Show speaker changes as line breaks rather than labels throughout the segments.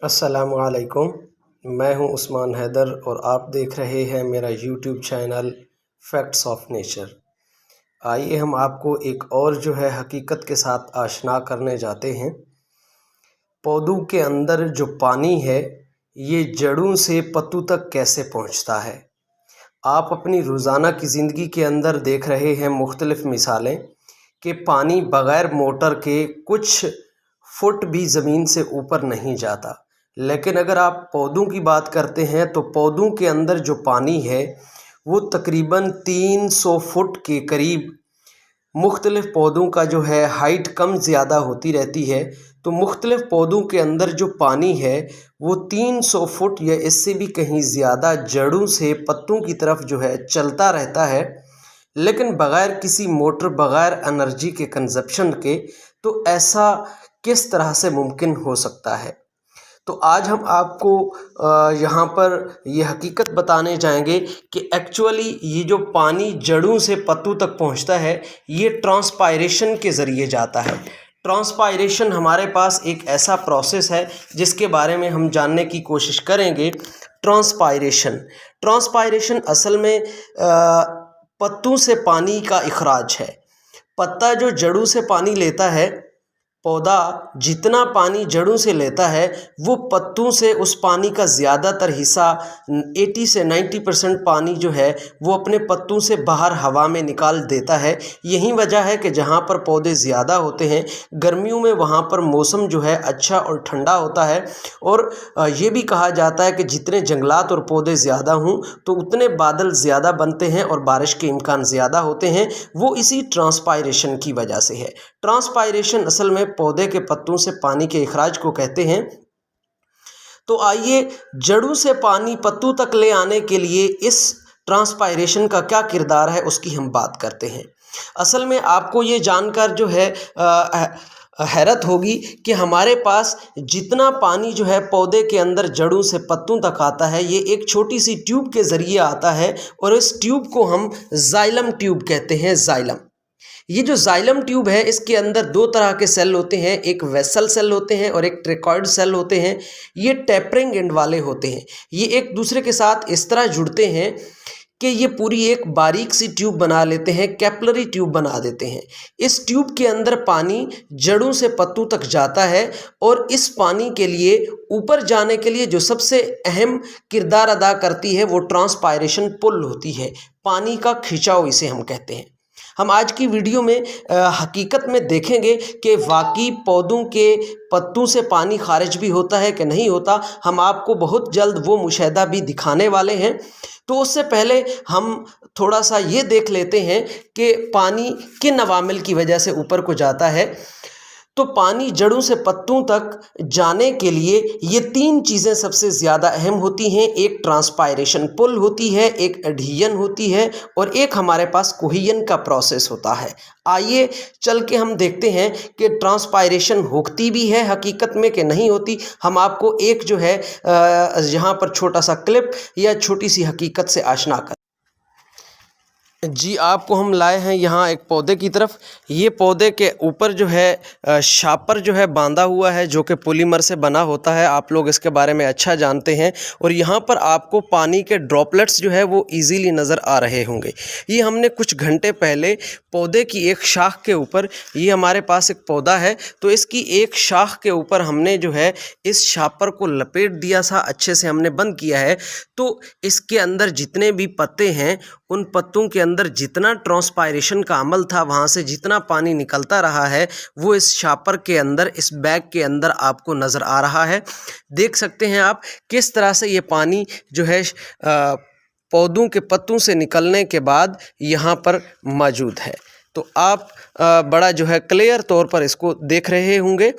अस्सलामुअलैकुम। मैं हूं उस्मान हैदर और आप देख रहे हैं मेरा YouTube channel facts of nature. आइए हम आपको एक और हकीकत के साथ आशना करने जाते हैं। पौधों के अंदर जो पानी है ये जड़ों से पत्तों तक कैसे पहुंचता है। आप अपनी रोज़ाना की ज़िंदगी के अंदर देख रहे हैं मुख्तलिफ़ मिसालें कि पानी बग़ैर मोटर के कुछ फुट भी ज़मीन से ऊपर नहीं जाता। लेकिन अगर आप पौधों की बात करते हैं तो पौधों के अंदर जो पानी है वो तकरीबन 300 फुट के करीब। मुख्तलिफ़ पौधों का हाइट कम ज़्यादा होती रहती है, तो मुख्तलिफ़ पौधों के अंदर जो पानी है वो 300 फुट या इससे भी कहीं ज़्यादा जड़ों से पत्तों की तरफ चलता रहता है, लेकिन बग़ैर किसी मोटर, बग़ैर एनर्जी के कंज़प्शन के। तो ऐसा किस तरह से मुमकिन हो सकता है? तो आज हम आपको यहाँ पर ये हकीकत बताने जाएंगे कि एक्चुअली ये जो पानी जड़ों से पत्तों तक पहुँचता है ये ट्रांसपायरेशन के ज़रिए जाता है। ट्रांसपायरेशन हमारे पास एक ऐसा प्रोसेस है जिसके बारे में हम जानने की कोशिश करेंगे। ट्रांसपायरेशन असल में पत्तों से पानी का इखराज है। पत्ता जो जड़ों से पानी लेता है, पौधा जितना पानी जड़ों से लेता है वो पत्तों से उस पानी का ज़्यादातर हिस्सा 80 से 90% पानी वो अपने पत्तों से बाहर हवा में निकाल देता है। यही वजह है कि जहाँ पर पौधे ज़्यादा होते हैं गर्मियों में वहाँ पर मौसम अच्छा और ठंडा होता है। और ये भी कहा जाता है कि जितने जंगलात और पौधे ज़्यादा हों तो उतने बादल ज़्यादा बनते हैं और बारिश के इम्कान ज़्यादा होते हैं। वो इसी ट्रांसपायरेशन की वजह से है। ट्रांसपायरेशन असल में पौधे के पत्तों से पानी के इखराज को कहते हैं। तो आइए जड़ों से पानी पत्तों तक ले आने के लिए इस ट्रांसपायरेशन का क्या किरदार है उसकी हम बात करते हैं। असल में आपको ये जानकर हैरत होगी कि हमारे पास जितना पानी पौधे के अंदर जड़ों से पत्तों तक आता है ये एक छोटी सी ट्यूब के ज़रिए आता है और इस ट्यूब को हम जाइलम ट्यूब कहते हैं। जाइलम, ये जो जाइलम ट्यूब है इसके अंदर दो तरह के सेल होते हैं, एक वेसल सेल होते हैं और एक ट्रेकॉइड सेल होते हैं। ये टेपरिंग एंड वाले होते हैं। ये एक दूसरे के साथ इस तरह जुड़ते हैं कि ये पूरी एक बारीक सी ट्यूब बना लेते हैं, कैपिलरी ट्यूब बना देते हैं। इस ट्यूब के अंदर पानी जड़ों से पत्तों तक जाता है और इस पानी के लिए ऊपर जाने के लिए जो सबसे अहम किरदार अदा करती है वो ट्रांसपायरेशन पुल होती है। पानी का खिंचाव इसे हम कहते हैं। हम आज की वीडियो में हकीकत में देखेंगे कि वाकई पौधों के पत्तों से पानी खारिज भी होता है कि नहीं होता। हम आपको बहुत जल्द वो मुशाहिदा भी दिखाने वाले हैं। तो उससे पहले हम थोड़ा सा ये देख लेते हैं कि पानी किन अवामिल की वजह से ऊपर को जाता है। तो पानी जड़ों से पत्तों तक जाने के लिए ये तीन चीज़ें सबसे ज़्यादा अहम होती हैं। एक ट्रांसपायरेशन पुल होती है, एक एडहियन होती है और एक हमारे पास कोहियन का प्रोसेस होता है। आइए चल के हम देखते हैं कि ट्रांसपायरेशन होती भी है हकीकत में कि नहीं होती। हम आपको एक यहाँ पर छोटा सा क्लिप या छोटी सी हकीकत से आशना कर जी, आपको हम लाए हैं यहाँ एक पौधे की तरफ। ये पौधे के ऊपर शापर बांधा हुआ है जो कि पॉलीमर से बना होता है। आप लोग इसके बारे में अच्छा जानते हैं। और यहाँ पर आपको पानी के ड्रॉपलेट्स वो इजीली नज़र आ रहे होंगे। ये हमने कुछ घंटे पहले पौधे की एक शाख के ऊपर, ये हमारे पास एक पौधा है तो इसकी एक शाख के ऊपर हमने इस शापर को लपेट दिया था, अच्छे से हमने बंद किया है। तो इसके अंदर जितने भी पत्ते हैं उन पत्तों के अंदर जितना ट्रांसपायरेशन का अमल था, वहाँ से जितना पानी निकलता रहा है वो इस शापर के अंदर, इस बैग के अंदर आपको नज़र आ रहा है। देख सकते हैं आप किस तरह से ये पानी पौधों के पत्तों से निकलने के बाद यहाँ पर मौजूद है। तो आप बड़ा क्लियर तौर पर इसको देख रहे होंगे।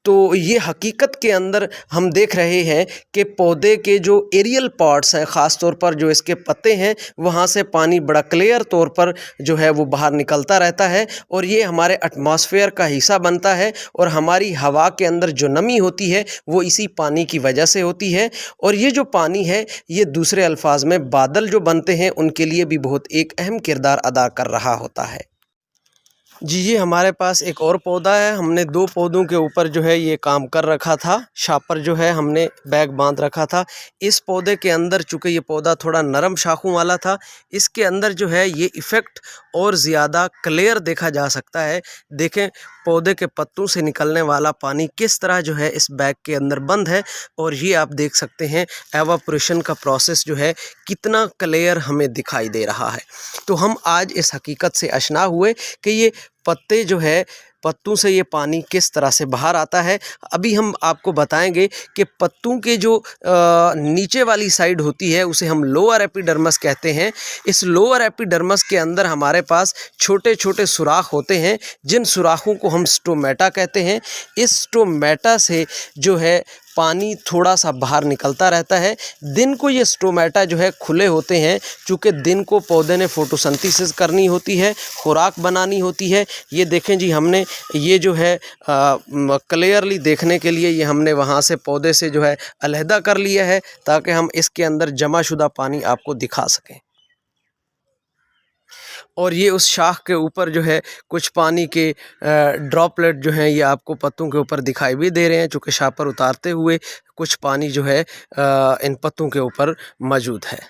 तो ये हकीकत के अंदर हम देख रहे हैं कि पौधे के जो एरियल पार्ट्स हैं, ख़ास तौर पर जो इसके पत्ते हैं, वहाँ से पानी बड़ा क्लियर तौर पर वो बाहर निकलता रहता है और ये हमारे एटमॉस्फेयर का हिस्सा बनता है। और हमारी हवा के अंदर जो नमी होती है वो इसी पानी की वजह से होती है। और ये जो पानी है ये दूसरे अल्फाज में बादल जो बनते हैं उनके लिए भी बहुत एक अहम किरदार अदा कर रहा होता है। जी, ये हमारे पास एक और पौधा है। हमने 2 पौधों के ऊपर जो है ये काम कर रखा था। शापर जो है हमने बैग बाँध रखा था। इस पौधे के अंदर चूँकि ये पौधा थोड़ा नरम शाखों वाला था, इसके अंदर जो है ये इफ़ेक्ट और ज़्यादा क्लियर देखा जा सकता है। देखें, पौधे के पत्तों से निकलने वाला पानी किस तरह जो है इस बैग के अंदर बंद है, और ये आप देख सकते हैं एवापोरेशन का प्रोसेस जो है कितना क्लियर हमें दिखाई दे रहा है। तो हम आज इस हकीकत से आशना हुए कि ये पत्ते जो है, पत्तों से ये पानी किस तरह से बाहर आता है। अभी हम आपको बताएंगे कि पत्तों के जो नीचे वाली साइड होती है उसे हम लोअर एपिडर्मस कहते हैं। इस लोअर एपिडर्मस के अंदर हमारे पास छोटे छोटे सुराख होते हैं, जिन सुराखों को हम स्टोमेटा कहते हैं। इस स्टोमेटा से जो है पानी थोड़ा सा बाहर निकलता रहता है। दिन को ये स्टोमेटा जो है खुले होते हैं, चूँकि दिन को पौधे ने फोटोसिंथेसिस करनी होती है, खुराक बनानी होती है। ये देखें जी, हमने ये जो है क्लियरली देखने के लिए ये हमने वहाँ से पौधे से जो है अलहदा कर लिया है, ताकि हम इसके अंदर जमा शुदा पानी आपको दिखा सकें। और ये उस शाख के ऊपर जो है कुछ पानी के ड्रॉपलेट जो हैं ये आपको पत्तों के ऊपर दिखाई भी दे रहे हैं, चूँकि शापर उतारते हुए कुछ पानी जो है इन पत्तों के ऊपर मौजूद है।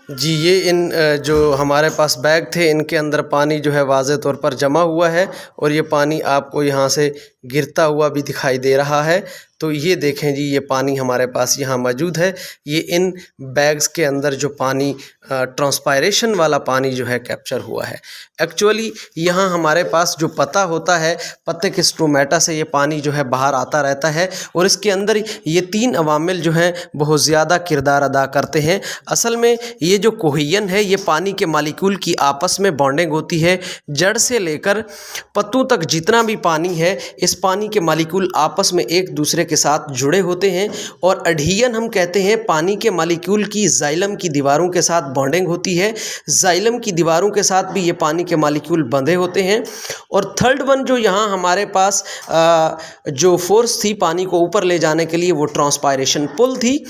जी, ये इन जो हमारे पास बैग थे, इनके अंदर पानी जो है वाज़े तौर पर जमा हुआ है, और ये पानी आपको यहाँ से गिरता हुआ भी दिखाई दे रहा है। तो ये देखें जी, ये पानी हमारे पास यहाँ मौजूद है। ये इन बैग्स के अंदर जो पानी ट्रांसपायरेशन वाला पानी जो है कैप्चर हुआ है। एक्चुअली यहाँ हमारे पास जो पत्ता होता है, पत्ते के स्टोमेटा से ये पानी जो है बाहर आता रहता है, और इसके अंदर ये 3 अवामिल जो हैं बहुत ज़्यादा किरदार अदा करते हैं। असल में ये जो कोहियन है, ये पानी के मालिक्यूल की आपस में बॉन्डिंग होती है। जड़ से लेकर पत्तों तक जितना भी पानी है, इस पानी के मालिक्यूल आपस में एक दूसरे के साथ जुड़े होते हैं। और एडहियन हम कहते हैं पानी के मालिक्यूल की जाइलम की दीवारों के साथ बॉन्डिंग होती है। जाइलम की दीवारों के साथ भी ये पानी के मालिक्यूल बंधे होते हैं। और थर्ड वन जो यहाँ हमारे पास जो फोर्स थी पानी को ऊपर ले जाने के लिए, वो ट्रांसपायरेशन पुल थी।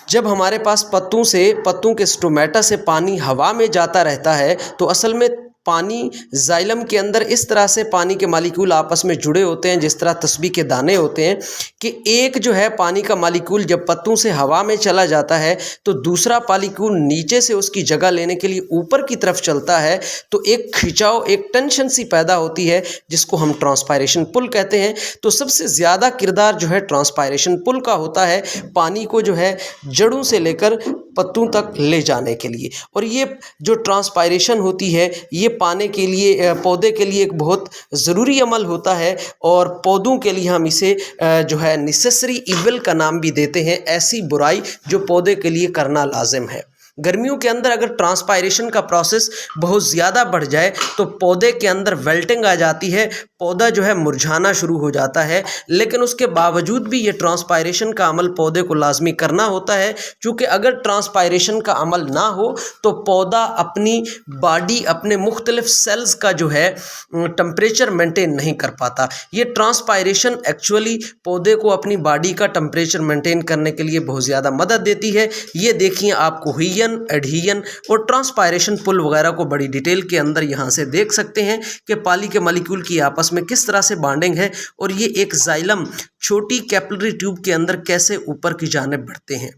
जब हमारे पास पत्तों के स्टोमेटा से पानी हवा में जाता रहता है, तो असल में पानी जाइलम के अंदर इस तरह से पानी के मालिक्यूल आपस में जुड़े होते हैं, जिस तरह तस्बीह के दाने होते हैं, कि एक जो है पानी का मालिक्यूल जब पत्तों से हवा में चला जाता है, तो दूसरा मालिक्यूल नीचे से उसकी जगह लेने के लिए ऊपर की तरफ चलता है। तो एक खिंचाव, एक टेंशन सी पैदा होती है, जिसको हम ट्रांसपायरेशन पुल कहते हैं। तो सबसे ज़्यादा किरदार जो है ट्रांसपायरेशन पुल का होता है, पानी को जो है जड़ों से लेकर पत्तों तक ले जाने के लिए। और ये जो ट्रांसपायरेशन होती है, ये पाने के लिए, पौधे के लिए एक बहुत ज़रूरी अमल होता है, और पौधों के लिए हम इसे जो है नेसेसरी इविल का नाम भी देते हैं, ऐसी बुराई जो पौधे के लिए करना लाजिम है। गर्मियों के अंदर अगर ट्रांसपायरेशन का प्रोसेस बहुत ज़्यादा बढ़ जाए, तो पौधे के अंदर वेल्टिंग आ जाती है, पौधा जो है मुरझाना शुरू हो जाता है। लेकिन उसके बावजूद भी ये ट्रांसपायरेशन का अमल पौधे को लाजमी करना होता है, क्योंकि अगर ट्रांसपायरेशन का अमल ना हो तो पौधा अपनी बॉडी, अपने मुख्तलिफ सेल्स का जो है टेम्परेचर मेंटेन नहीं कर पाता। ये ट्रांसपायरेशन एक्चुअली पौधे को अपनी बॉडी का टेम्परेचर मेंटेन करने के लिए बहुत ज़्यादा मदद देती है। ये देखिए, आप कोहियन, एडहियन और ट्रांसपायरेशन पुल वगैरह को बड़ी डिटेल के अंदर यहाँ से देख सकते हैं कि पानी के मॉलिक्यूल की आपस में किस तरह से बॉन्डिंग है, और ये एक जाइलम छोटी कैपिलरी ट्यूब के अंदर कैसे ऊपर की जानिब बढ़ते हैं।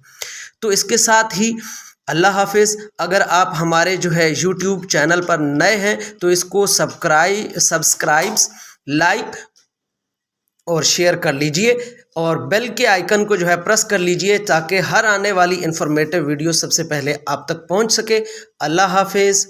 तो इसके साथ ही अल्लाह हाफिज़। अगर आप हमारे जो है यूट्यूब चैनल पर नए हैं, तो इसको सब्सक्राइब, लाइक और शेयर कर लीजिए, और बेल के आइकन को जो है प्रेस कर लीजिए, ताकि हर आने वाली इंफॉर्मेटिव वीडियो सबसे पहले आप तक पहुंच सके। अल्लाह हाफिज़।